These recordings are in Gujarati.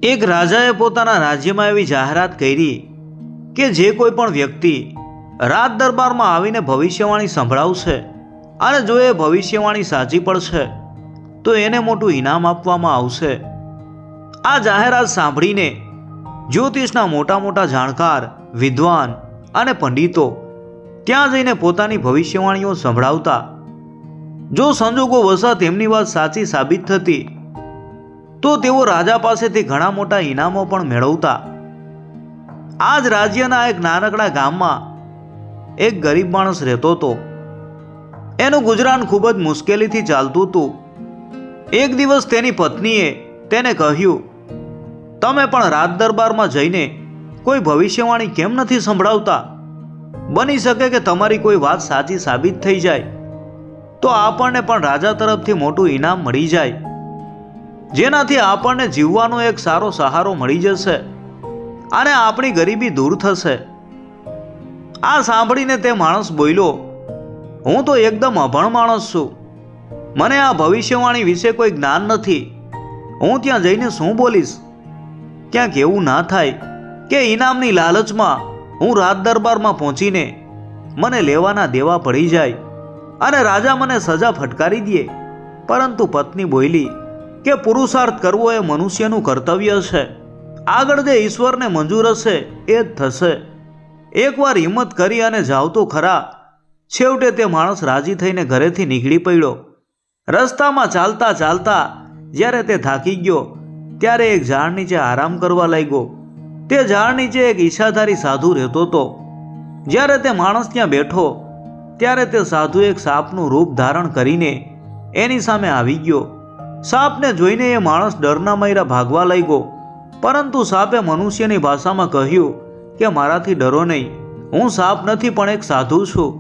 એક રાજાએ પોતાના રાજ્યમાં એવી જાહેરાત કરી કે જે કોઈ પણ વ્યક્તિ રાજ દરબારમાં આવીને ભવિષ્યવાણી સંભળાવશે અને જો એ ભવિષ્યવાણી સાચી પડશે તો એને મોટું ઇનામ આપવામાં આવશે। આ જાહેરાત સાંભળીને જ્યોતિષના મોટા મોટા જાણકાર, વિદ્વાન અને પંડિતો ત્યાં જઈને પોતાની ભવિષ્યવાણીઓ સંભળાવતા। જો સંજોગો વસાત તેમની વાત સાચી સાબિત થતી તો તેઓ રાજા પાસેથી ઘણા મોટા ઇનામો પણ મેળવતા। આ જ રાજ્યના એક નાનકડા ગામમાં એક ગરીબ માણસ રહેતો હતો। એનું ગુજરાન ખૂબ જ મુશ્કેલીથી ચાલતું હતું। એક દિવસ તેની પત્નીએ તેને કહ્યું, તમે પણ રાજ દરબારમાં જઈને કોઈ ભવિષ્યવાણી કેમ નથી સંભળાવતા? બની શકે કે તમારી કોઈ વાત સાચી સાબિત થઈ જાય તો આપણને પણ રાજા તરફથી મોટું ઇનામ મળી જાય, જેનાથી આપણને જીવવાનો એક સારો સહારો મળી જશે અને આપણી ગરીબી દૂર થશે। આ સાંભળીને તે માણસ બોલ્યો, હું તો એકદમ અભણ માણસ છું, મને આ ભવિષ્યવાણી વિશે કોઈ જ્ઞાન નથી, હું ત્યાં જઈને શું બોલીશ? ક્યાંક એવું ના થાય કે ઇનામની લાલચમાં હું રાજ દરબારમાં પહોંચીને મને લેવાના દેવા પડી જાય અને રાજા મને સજા ફટકારી દે। પરંતુ પત્ની બોલી કે પુરુષાર્થ કરવો એ મનુષ્યનું કર્તવ્ય છે, આગળ જે ઈશ્વરને મંજૂર હશે એ જ થશે। એકવાર હિંમત કરી અને જાવ તો ખરા। છેવટે તે માણસ રાજી થઈને ઘરેથી નીકળી પડ્યો। રસ્તામાં ચાલતા ચાલતા જ્યારે તે થાકી ગયો ત્યારે એક ઝાડ નીચે આરામ કરવા લાગ્યો। તે ઝાડ નીચે એક ઈચ્છાધારી સાધુ રહેતો હતો। જ્યારે તે માણસ ત્યાં બેઠો ત્યારે તે સાધુ એક સાપનું રૂપ ધારણ કરીને એની સામે આવી ગયો। સાપને જોઈને એ માણસ ડરના માર્યા ભાગવા લાગ્યો, પરંતુ સાપે મનુષ્યની ભાષામાં કહ્યું કે મારાથી ડરો નહીં, હું સાપ નથી પણ એક સાધુ છું,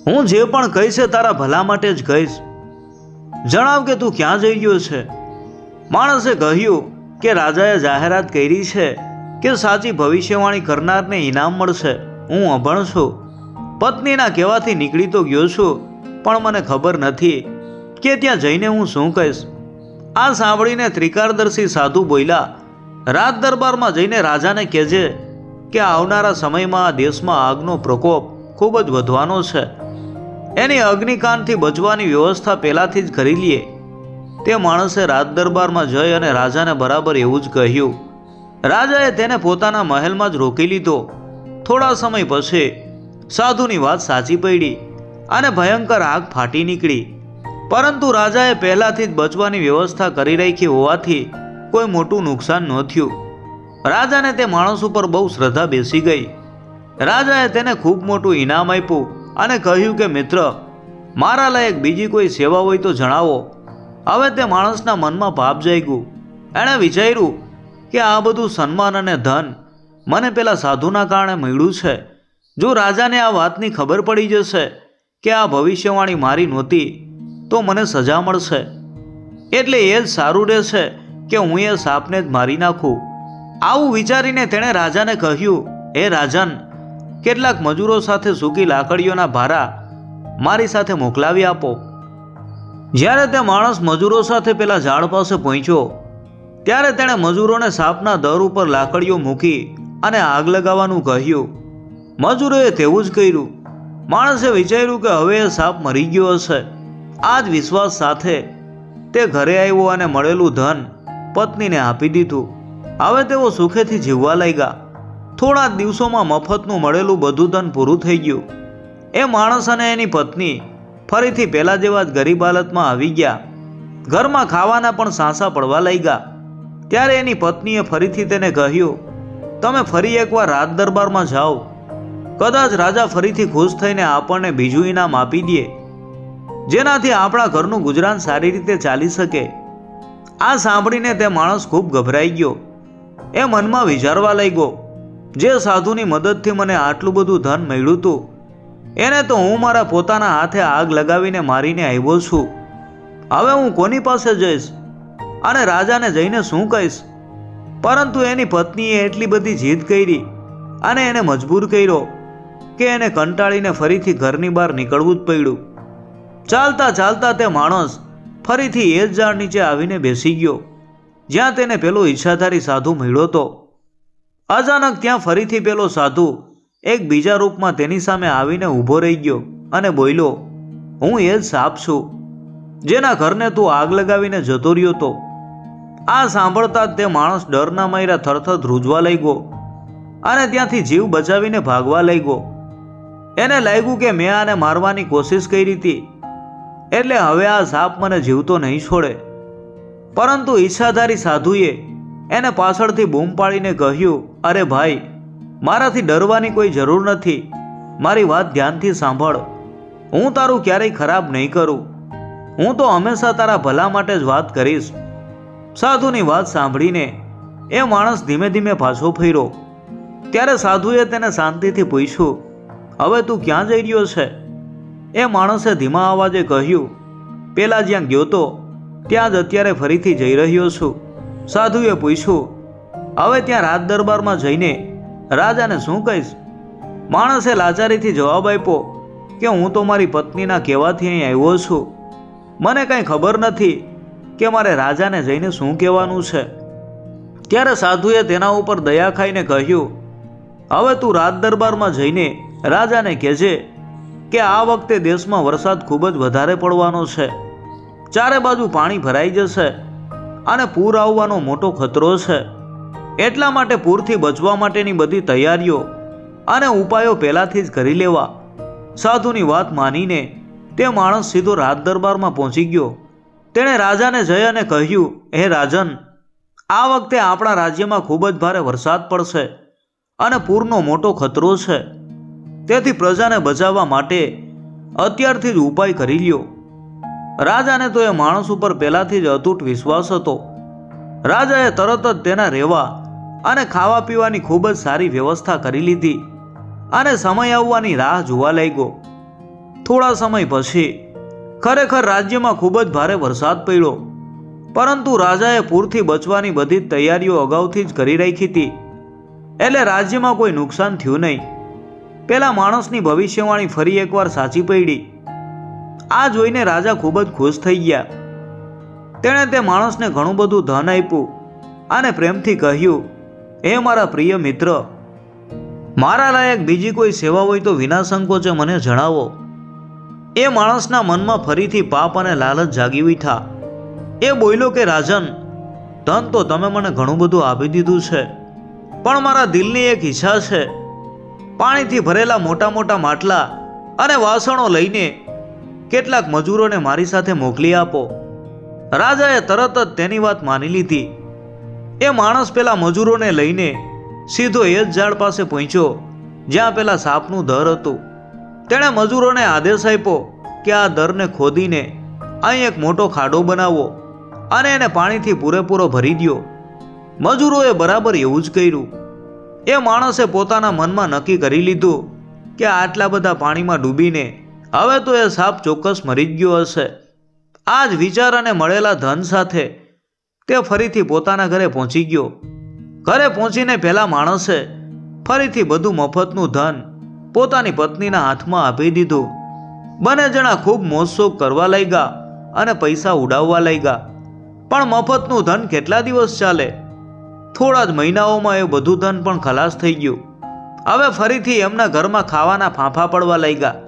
હું જે પણ કહીશ એ તારા ભલા માટે જ કહીશ, જણાવ કે તું ક્યાં જઈ ગયો છે? માણસે કહ્યું કે રાજાએ જાહેરાત કરી છે કે સાચી ભવિષ્યવાણી કરનારને ઇનામ મળશે, હું અભણ છું, પત્નીના કહેવાથી નીકળી તો ગયો છું પણ મને ખબર નથી કે ત્યાં જઈને હું શું કહીશ। આ સાંભળીને ત્રિકારદર્શી સાધુ બોલ્યા, રાજ દરબારમાં જઈને રાજાને કહેજે કે આવનારા સમયમાં આ દેશમાં આગનો પ્રકોપ ખૂબ જ વધવાનો છે, એની અગ્નિકાંડથી બચવાની વ્યવસ્થા પહેલાથી જ કરી લઈએ। તે માણસે રાજ દરબારમાં જઈ અને રાજાને બરાબર એવું જ કહ્યું। રાજાએ તેને પોતાના મહેલમાં જ રોકી લીધો। થોડા સમય પછી સાધુની વાત સાચી પડી અને ભયંકર આગ ફાટી નીકળી, પરંતુ રાજાએ પહેલાથી જ બચવાની વ્યવસ્થા કરી રાખી હોવાથી કોઈ મોટું નુકસાન ન થયું। રાજાને તે માણસ ઉપર બહુ શ્રદ્ધા બેસી ગઈ। રાજાએ તેને ખૂબ મોટું ઇનામ આપ્યું અને કહ્યું કે મિત્ર, મારા લાયક બીજી કોઈ સેવા હોય તો જણાવો। હવે તે માણસના મનમાં પાપ જાગ્યું। એણે વિચાર્યું કે આ બધું સન્માન અને ધન મને પેલા સાધુના કારણે મળ્યું છે, જો રાજાને આ વાતની ખબર પડી જશે કે આ ભવિષ્યવાણી મારી નહોતી તો મને સજા મળશે, એટલે એ જ સારું રહેશે કે હું એ સાપને જ મારી નાખું। આવું વિચારીને તેણે રાજાને કહ્યું, હે રાજન, કેટલાક મજૂરો સાથે સૂકી લાકડીઓના ભારા મારી સાથે મોકલાવી આપો। જ્યારે તે માણસ મજૂરો સાથે પેલા ઝાડ પાસે પહોંચ્યો ત્યારે તેણે મજૂરોને સાપના દર ઉપર લાકડીઓ મૂકી અને આગ લગાવવાનું કહ્યું। મજૂરોએ તેવું જ કર્યું। માણસે વિચાર્યું કે હવે એ સાપ મરી ગયો હશે। આ જ વિશ્વાસ સાથે તે ઘરે આવ્યો અને મળેલું ધન પત્નીને આપી દીધું। હવે તેઓ સુખેથી જીવવા લાગ્યા। થોડા જ દિવસોમાં મફતનું મળેલું બધું ધન પૂરું થઈ ગયું। એ માણસ અને એની પત્ની ફરીથી પહેલા જેવા જ ગરીબ હાલતમાં આવી ગયા। ઘરમાં ખાવાના પણ સાંસા પડવા લાગ્યા। ત્યારે એની પત્નીએ ફરીથી તેને કહ્યું, તમે ફરી એકવાર રાજ દરબારમાં જાઓ, કદાચ રાજા ફરીથી ખુશ થઈને આપણને બીજું ઇનામ આપી દે, જેનાથી આપણા ઘરનું ગુજરાન સારી રીતે ચાલી શકે। આ સાંભળીને તે માણસ ખૂબ ગભરાઈ ગયો। એ મનમાં વિચારવા લાગ્યો, જે સાધુની મદદથી મને આટલું બધું ધન મળ્યું હતું એને તો હું મારા પોતાના હાથે આગ લગાવીને મારીને આવ્યો છું। હવે હું કોની પાસે જઈશ અને રાજાને જઈને શું કહીશ? પરંતુ એની પત્નીએ એટલી બધી જીદ કરી અને એને મજબૂર કર્યો કે એને કંટાળીને ફરીથી ઘરની બહાર નીકળવું જ પડ્યું। ચાલતા ચાલતા તે માણસ ફરીથી એ જ ઝાડ નીચે આવીને બેસી ગયો। જ્યાં તેને પેલો ઈચ્છાધારી સાધુ મળ્યો હતો. અચાનક ત્યાં ફરીથી પેલો સાધુ એક બીજા રૂપમાં તેની સામે આવીને ઊભો રહી ગયો અને બોલ્યો, હું એ જ સાપ છું જેના ઘરને તું આગ લગાવીને જતો રહ્યો હતો. આ સાંભળતા જ તે માણસ ડરના માર્યા થરથર ધ્રુજવા લાગ્યો અને ત્યાંથી જીવ બચાવીને ભાગવા લાગ્યો. એને લાગ્યું કે મેં આને મારવાની કોશિશ કરી હતી, એટલે હવે આ સાપ મને જીવતો નહીં છોડે. પરંતુ ઈચ્છાધારી સાધુએ એને પાછળથી બૂમ પાડીને કહ્યું, અરે ભાઈ, મારાથી ડરવાની કોઈ જરૂર નથી. મારી વાત ધ્યાનથી સાંભળ. હું તારું ક્યારેય ખરાબ નહીં કરું. હું તો હંમેશા તારા ભલા માટે જ વાત કરીશ. સાધુની વાત સાંભળીને એ માણસ ધીમે ધીમે પાછો ફર્યો. ત્યારે સાધુએ તેને શાંતિથી પૂછ્યું, હવે તું ક્યાં જઈ રહ્યો છે? એ માણસે ધીમા અવાજે કહ્યું, પેલા જ્યાં ગયો તો ત્યાં જ અત્યારે ફરીથી જઈ રહ્યો છું. સાધુએ પૂછ્યું, હવે ત્યાં રાજ દરબારમાં જઈને રાજાને શું કહીશ? માણસે લાચારીથી જવાબ આપ્યો કે હું તો મારી પત્નીના કહેવાથી અહીં આવ્યો છું. મને કંઈ ખબર નથી કે મારે રાજાને જઈને શું કહેવાનું છે. ત્યારે સાધુએ તેના ઉપર દયા ખાઈને કહ્યું, હવે તું રાજ દરબારમાં જઈને રાજાને કહેજે કે આ વખતે દેશમાં વરસાદ ખૂબ જ વધારે પડવાનો છે. ચારે બાજુ પાણી ભરાઈ જશે અને પૂર આવવાનો મોટો ખતરો છે. એટલા માટે પૂરથી બચવા માટેની બધી તૈયારીઓ અને ઉપાયો પહેલાથી જ કરી લેવા. સાધુની વાત માનીને તે માણસ સીધો રાજ દરબારમાં પહોંચી ગયો. તેણે રાજાને જઈ અને કહ્યું, હે રાજન, આ વખતે આપણા રાજ્યમાં ખૂબ જ ભારે વરસાદ પડશે અને પૂરનો મોટો ખતરો છે. તેથી પ્રજાને બચાવવા માટે અત્યારથી જ ઉપાય કરી લ્યો. રાજાને તો એ માણસ ઉપર પહેલાથી જ અતૂટ વિશ્વાસ હતો. રાજાએ તરત જ તેના રહેવા અને ખાવા પીવાની ખૂબ જ સારી વ્યવસ્થા કરી લીધી અને સમય આવવાની રાહ જોવા લાગ્યો. થોડા સમય પછી ખરેખર રાજ્યમાં ખૂબ જ ભારે વરસાદ પડ્યો, પરંતુ રાજાએ પૂરથી બચવાની બધી જ તૈયારીઓ અગાઉથી જ કરી રાખી હતી, એટલે રાજ્યમાં કોઈ નુકસાન થયું નહીં. પેલા માણસની ભવિષ્યવાણી ફરી એકવાર સાચી પડી. આ જોઈને રાજા ખૂબ જ ખુશ થઈ ગયા. તેણે તે માણસને ઘણું બધું ધન આપ્યું અને પ્રેમથી કહ્યું, હે મારા પ્રિય મિત્ર, મારા લાયક બીજી કોઈ સેવા હોય તો વિના સંકોચે મને જણાવો. એ માણસના મનમાં ફરીથી પાપ અને લાલચ જાગી ઉઠ્યા. એ બોલ્યો કે રાજન, ધન તો તમે મને ઘણું બધું આપી દીધું છે, પણ મારા દિલની એક ઈચ્છા છે. પાણીથી ભરેલા મોટા મોટા માટલા અને વાસણો લઈને કેટલાક મજૂરોને મારી સાથે મોકલી આપો. રાજાએ તરત જ તેની વાત માની લીધી. એ માણસ પેલા મજૂરોને લઈને સીધો એ જ ઝાડ પાસે પહોંચ્યો જ્યાં પેલા સાપનું દર હતું. તેણે મજૂરોને આદેશ આપ્યો કે આ દરને ખોદીને અહીં એક મોટો ખાડો બનાવો અને એને પાણીથી પૂરેપૂરો ભરી દો. મજૂરોએ બરાબર એવું જ કર્યું. એ માણસે પોતાના મનમાં નક્કી કરી લીધું કે આટલા બધા પાણીમાં ડૂબીને હવે તો એ સાપ ચોક્કસ મરી જ ગયો હશે. આ જ વિચાર અને મળેલા ધન સાથે તે ફરીથી પોતાના ઘરે પહોંચી ગયો. ઘરે પહોંચીને પહેલા માણસે ફરીથી બધું મફતનું ધન પોતાની પત્નીના હાથમાં આપી દીધું. બંને જણા ખૂબ મોજશોખ કરવા લાગ્યા અને પૈસા ઉડાવવા લાગ્યા. પણ મફતનું ધન કેટલા દિવસ ચાલે? થોડા જ મહિનાઓમાં એ બધું ધન પણ ખલાસ થઈ ગયું. હવે ફરીથી એમના ઘરમાં ખાવાના ફાંફા પડવા લાગ્યા.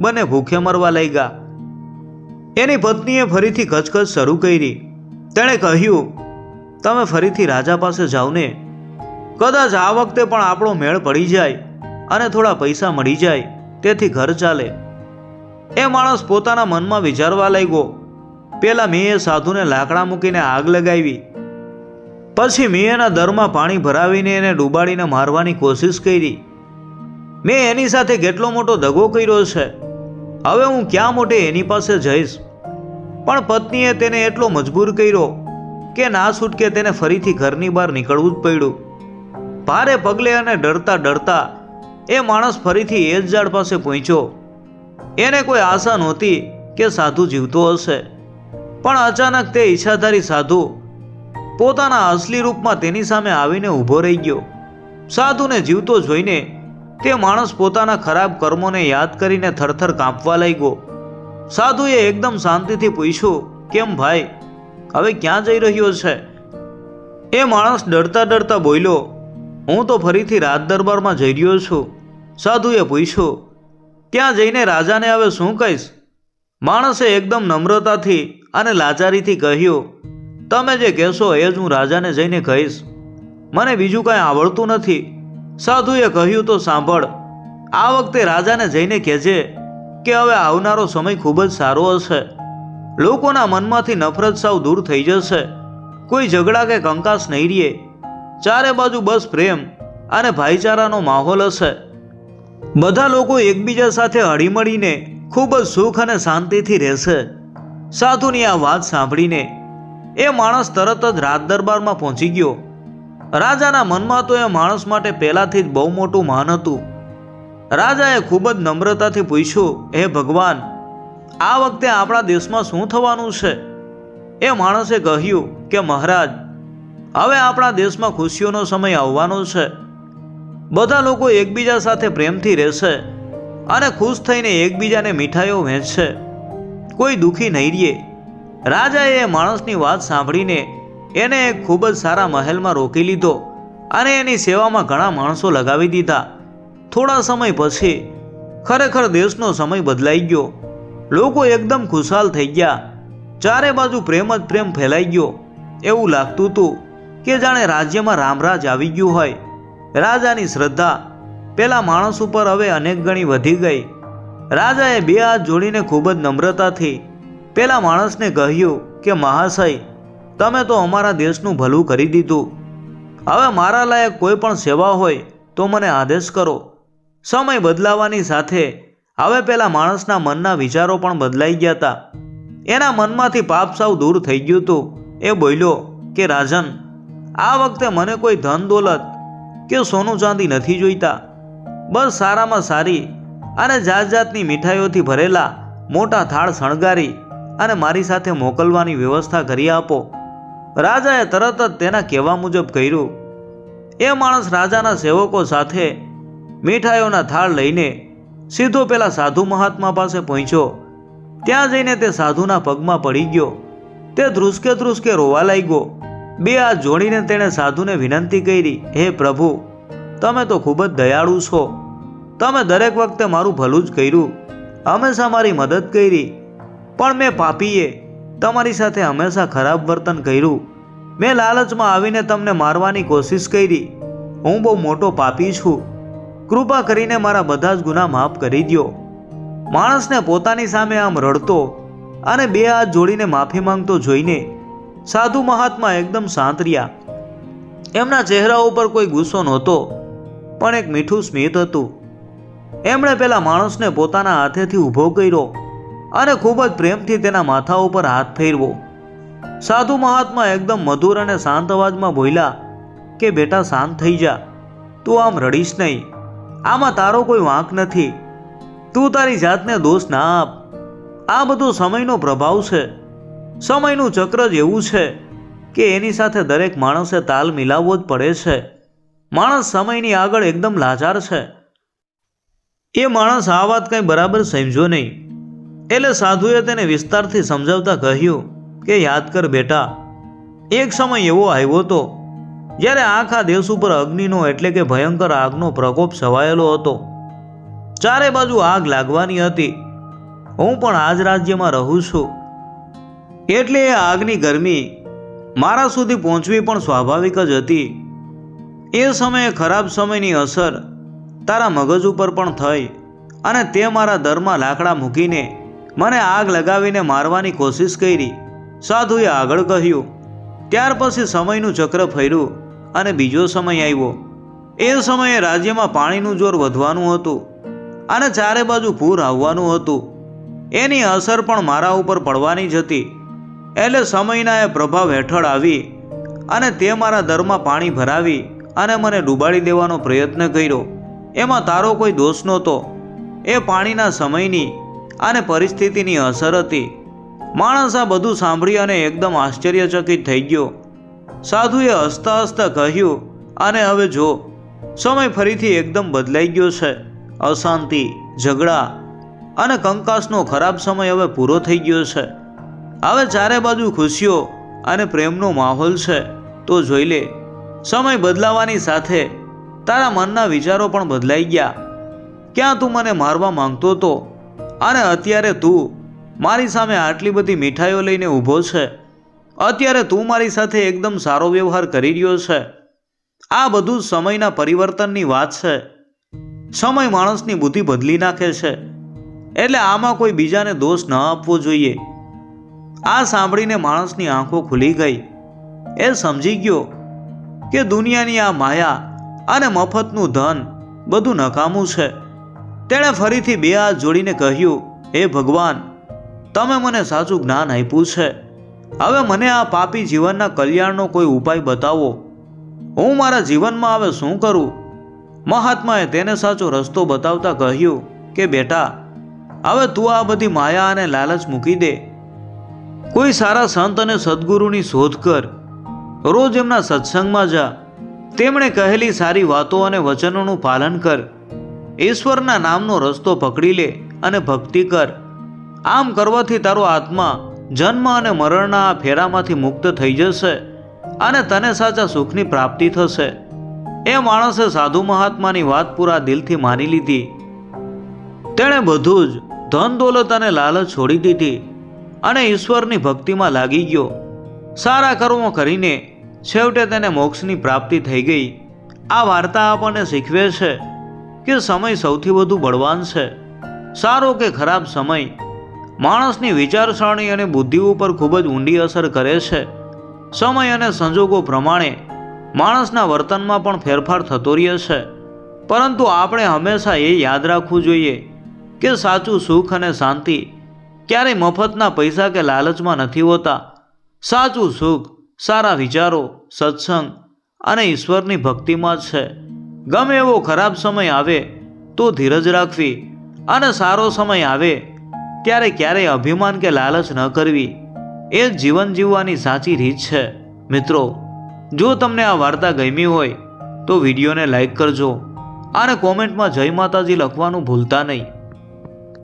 બંને ભૂખે મરવા લાગ્યા. એની પત્નીએ ફરીથી કચકચ શરૂ કરી. તેણે કહ્યું, તમે ફરીથી રાજા પાસે જાઓ ને, કદાચ આ વખતે પણ આપણો મેળ પડી જાય અને થોડા પૈસા મળી જાય, તેથી ઘર ચાલે. એ માણસ પોતાના મનમાં વિચારવા લાગ્યો, પેલા મેં એ સાધુને લાકડા મૂકીને આગ લગાવી, પછી મેં એના દરમાં પાણી ભરાવીને એને ડૂબાડીને મારવાની કોશિશ કરી. મેં એની સાથે કેટલો મોટો દગો કર્યો છે. હવે હું ક્યાં મોટે એની પાસે જઈશ? પણ પત્નીએ તેને એટલો મજબૂર કર્યો કે ના છૂટકે તેને ફરીથી ઘરની બહાર નીકળવું જ પડ્યું. ભારે પગલે અને ડરતા ડરતા એ માણસ ફરીથી એ જ ઝાડ પાસે પહોંચ્યો. એને કોઈ આશા નહોતી કે સાધુ જીવતો હશે, પણ અચાનક તે ઈચ્છાધારી સાધુ પોતાના અસલી રૂપમાં તેની સામે આવીને ઊભો રહી ગયો. સાધુને જીવતો જોઈને તે માણસ પોતાના ખરાબ કર્મોને યાદ કરીને થરથર કાંપવા લાગ્યો. સાધુએ એકદમ શાંતિથી પૂછ્યું, કેમ ભાઈ, હવે ક્યાં જઈ રહ્યો છે? એ માણસ ડરતા ડરતા બોલ્યો, હું તો ફરીથી રાજ દરબારમાં જઈ રહ્યો છું. સાધુએ પૂછ્યું, ત્યાં જઈને રાજાને હવે શું કહીશ? માણસે એકદમ નમ્રતાથી અને લાચારીથી કહ્યું, તમે જે કહેશો એ જ હું રાજાને જઈને કહીશ. મને બીજું કાંઈ આવડતું નથી. સાધુએ કહ્યું, તો સાંભળ, આ વખતે રાજાને જઈને કહેજે કે હવે આવનારો સમય ખૂબ જ સારો હશે. લોકોના મનમાંથી નફરત સાવ દૂર થઈ જશે. કોઈ ઝઘડા કે કંકાસ નહીં રહે. ચારે બાજુ બસ પ્રેમ અને ભાઈચારાનો માહોલ હશે. બધા લોકો એકબીજા સાથે હળીમળીને ખૂબ જ સુખ અને શાંતિથી રહેશે. સાધુની આ વાત સાંભળીને એ માણસ તરત જ રાજ દરબારમાં પહોંચી ગયો. રાજાના મનમાં તો એ માણસ માટે પહેલાથી જ બહુ મોટું માન હતું. રાજાએ ખૂબ જ નમ્રતાથી પૂછ્યું, હે ભગવાન, આ વખતે આપણા દેશમાં શું થવાનું છે? એ માણસે કહ્યું કે મહારાજ, હવે આપણા દેશમાં ખુશીઓનો સમય આવવાનો છે. બધા લોકો એકબીજા સાથે પ્રેમથી રહેશે અને ખુશ થઈને એકબીજાને મીઠાઈઓ વહેંચશે. કોઈ દુઃખી નહીં રહે. રાજાએ એ માણસની વાત સાંભળીને એને એક ખૂબ જ સારા મહેલમાં રોકી લીધો અને એની સેવામાં ઘણા માણસો લગાવી દીધા. થોડા સમય પછી ખરેખર દેશનો સમય બદલાઈ ગયો. લોકો એકદમ ખુશાલ થઈ ગયા. ચારે બાજુ પ્રેમ જ પ્રેમ ફેલાઈ ગયો. એવું લાગતું હતું કે જાણે રાજ્યમાં રામરાજ આવી ગયું હોય. રાજાની શ્રદ્ધા પેલા માણસ ઉપર હવે અનેક ગણી વધી ગઈ. રાજાએ બે હાથ જોડીને ખૂબ જ નમ્રતાથી પેલા માણસને કહ્યું કે મહાશય, તમે તો અમારા દેશનું ભલું કરી દીધું. હવે મારા લાયક કોઈ પણ સેવા હોય તો મને આદેશ કરો. સમય બદલાવાની સાથે હવે પેલા માણસના મનના વિચારો પણ બદલાઈ ગયા હતા. એના મનમાંથી પાપ સાવ દૂર થઈ ગયું હતું. એ બોલ્યો કે રાજન, આ વખતે મને કોઈ ધન દોલત કે સોનું ચાંદી નથી જોઈતા. બસ સારામાં સારી અને જાત જાતની મીઠાઈઓથી ભરેલા મોટા થાળ શણગારી અને મારી સાથે મોકલવાની વ્યવસ્થા કરી આપો. રાજાએ તરત જ તેના કહેવા મુજબ કર્યું. એ માણસ રાજાના સેવકો સાથે મીઠાઈઓના થાળ લઈને સીધો પેલા સાધુ મહાત્મા પાસે પહોંચ્યો. ત્યાં જઈને તે સાધુના પગમાં પડી ગયો. તે ધ્રુસકે ધ્રુસકે રોવા લાગ્યો. બે હાથ જોડીને તેણે સાધુને વિનંતી કરી, હે પ્રભુ, તમે તો ખૂબ જ દયાળુ છો. તમે દરેક વખતે મારું ભલું જ કર્યું, હંમેશા મારી મદદ કરી. પણ મેં પાપીએ તમારી સાથે હંમેશા ખરાબ વર્તન કર્યું. મેં લાલચમાં આવીને તમને મારવાની કોશિશ કરી. હું બહુ મોટો પાપી છું. કૃપા કરીને મારા બધા જ ગુનાહ માફ કરી દો. માણસને પોતાની સામે આમ રડતો અને બે હાથ જોડીને માફી માંગતો જોઈને સાધુ મહાત્મા એકદમ શાંત રહ્યા. એમના ચહેરા ઉપર કોઈ ગુસ્સો નહોતો, પણ એક મીઠું સ્મિત હતું. એમણે પેલા માણસને પોતાના હાથેથી ઊભો કર્યો અને ખૂબ જ પ્રેમથી તેના માથા ઉપર હાથ ફેરવો. સાધુ મહાત્મા એકદમ મધુર અને શાંત અવાજમાં બોલ્યા કે બેટા, શાંત થઈ જા. તું આમ રડીશ નહીં. આમાં તારો કોઈ વાંક નથી. તું તારી જાતને દોષ ના આપ. આ બધું સમયનો પ્રભાવ છે. સમયનું ચક્ર જ એવું છે કે એની સાથે દરેક માણસે તાલ મિલાવવો જ પડે છે. માણસ સમયની આગળ એકદમ લાચાર છે. એ માણસ આ વાત કંઈ બરાબર સમજો નહીં. એટલે સાધુએ તેને વિસ્તારથી સમજાવતા કહ્યું કે યાદ કર બેટા, એક સમય એવો આવ્યો હતો જ્યારે આખા દેશ ઉપર અગ્નિનો એટલે કે ભયંકર આગનો પ્રકોપ છવાયેલો હતો. ચારે બાજુ આગ લાગવાની હતી. હું પણ આ જ રાજ્યમાં રહું છું, એટલે એ આગની ગરમી મારા સુધી પહોંચવી પણ સ્વાભાવિક જ હતી. એ સમયે ખરાબ સમયની અસર તારા મગજ ઉપર પણ થઈ અને તે મારા દરમાં લાકડા મૂકીને મને આગ લગાવીને મારવાની કોશિશ કરી. સાધુએ આગળ કહ્યું. ત્યાર પછી સમયનું ચક્ર ફર્યું અને બીજો સમય આવ્યો. એ સમયે રાજ્યમાં પાણીનું જોર વધવાનું હતું અને ચારે બાજુ પૂર આવવાનું હતું. એની અસર પણ મારા ઉપર પડવાની જ હતી. એટલે સમયના એ પ્રભાવ હેઠળ આવી અને તે મારા દરમાં પાણી ભરાવી અને મને ડૂબાડી દેવાનો પ્રયત્ન કર્યો. એમાં તારો કોઈ દોષ નહોતો. એ પાણીના સમયની અને પરિસ્થિતિની અસર હતી. માણસ આ બધું સાંભળી અને એકદમ આશ્ચર્યચકિત થઈ ગયો. સાધુએ હસતા હસતા કહ્યું, અને હવે જો, સમય ફરીથી એકદમ બદલાઈ ગયો છે. અશાંતિ, ઝઘડા અને કંકાસનો ખરાબ સમય હવે પૂરો થઈ ગયો છે. હવે ચારે બાજુ ખુશીઓ અને પ્રેમનો માહોલ છે. તો જોઈ લે, સમય બદલાવાની સાથે તારા મનના વિચારો પણ બદલાઈ ગયા. ક્યાં તું મને મારવા માંગતો હતો અને અત્યારે તું મારી સામે આટલી બધી મીઠાઈઓ લઈને ઊભો છે. અત્યારે તું મારી સાથે એકદમ સારો વ્યવહાર કરી રહ્યો છે. આ બધું સમયના પરિવર્તનની વાત છે. સમય માણસની બુદ્ધિ બદલી નાખે છે, એટલે આમાં કોઈ બીજાને દોષ ન આપવો જોઈએ. આ સાંભળીને માણસની આંખો ખુલી ગઈ. એ સમજી ગયો કે દુનિયાની આ માયા અને મફતનું ધન બધું નકામું છે. તેણે ફરીથી બે હાથ જોડીને કહ્યું, હે ભગવાન, તમે મને સાચું જ્ઞાન આપ્યું છે. હવે મને આ પાપી જીવનના કલ્યાણનો કોઈ ઉપાય બતાવો. હું મારા જીવનમાં હવે શું કરું? મહાત્માએ તેને સાચો રસ્તો બતાવતા કહ્યું કે બેટા, હવે તું આ બધી માયા અને લાલચ મૂકી દે. કોઈ સારા સંત અને સદગુરુની શોધ કર. રોજ એમના સત્સંગમાં જા. તેમણે કહેલી સારી વાતો અને વચનોનું પાલન કર. ઈશ્વરના નામનો રસ્તો પકડી લે અને ભક્તિ કર. આમ કરવાથી તારો આત્મા જન્મ અને મરણના આ ફેરામાંથી મુક્ત થઈ જશે અને તને સાચા સુખની પ્રાપ્તિ થશે. એ માણસે સાધુ મહાત્માની વાત પૂરા દિલથી માની લીધી. તેણે બધું જ ધન દોલત અને લાલચ છોડી દીધી અને ઈશ્વરની ભક્તિમાં લાગી ગયો. સારા કર્મો કરીને છેવટે તેને મોક્ષની પ્રાપ્તિ થઈ ગઈ. આ વાર્તા આપણને શીખવે છે કે સમય સૌથી વધુ બળવાન છે. સારો કે ખરાબ સમય માણસની વિચારસરણી અને બુદ્ધિ ઉપર ખૂબ જ ઊંડી અસર કરે છે. સમય અને સંજોગો પ્રમાણે માણસના વર્તનમાં પણ ફેરફાર થતો રહે છે, પરંતુ આપણે હંમેશા એ યાદ રાખવું જોઈએ કે સાચું સુખ અને શાંતિ ક્યારેય મફતના પૈસા કે લાલચમાં નથી હોતા. સાચું સુખ સારા વિચારો, સત્સંગ અને ઈશ્વરની ભક્તિમાં જ છે. ગમે એવો ખરાબ સમય આવે તો ધીરજ રાખવી અને સારો સમય આવે ત્યારે ક્યારેય અભિમાન કે લાલચ ન કરવી. એ જ જીવન જીવવાની સાચી રીત છે. મિત્રો, જો તમને આ વાર્તા ગમી હોય તો વિડીયોને લાઈક કરજો અને કોમેન્ટમાં જય માતાજી લખવાનું ભૂલતા નહીં.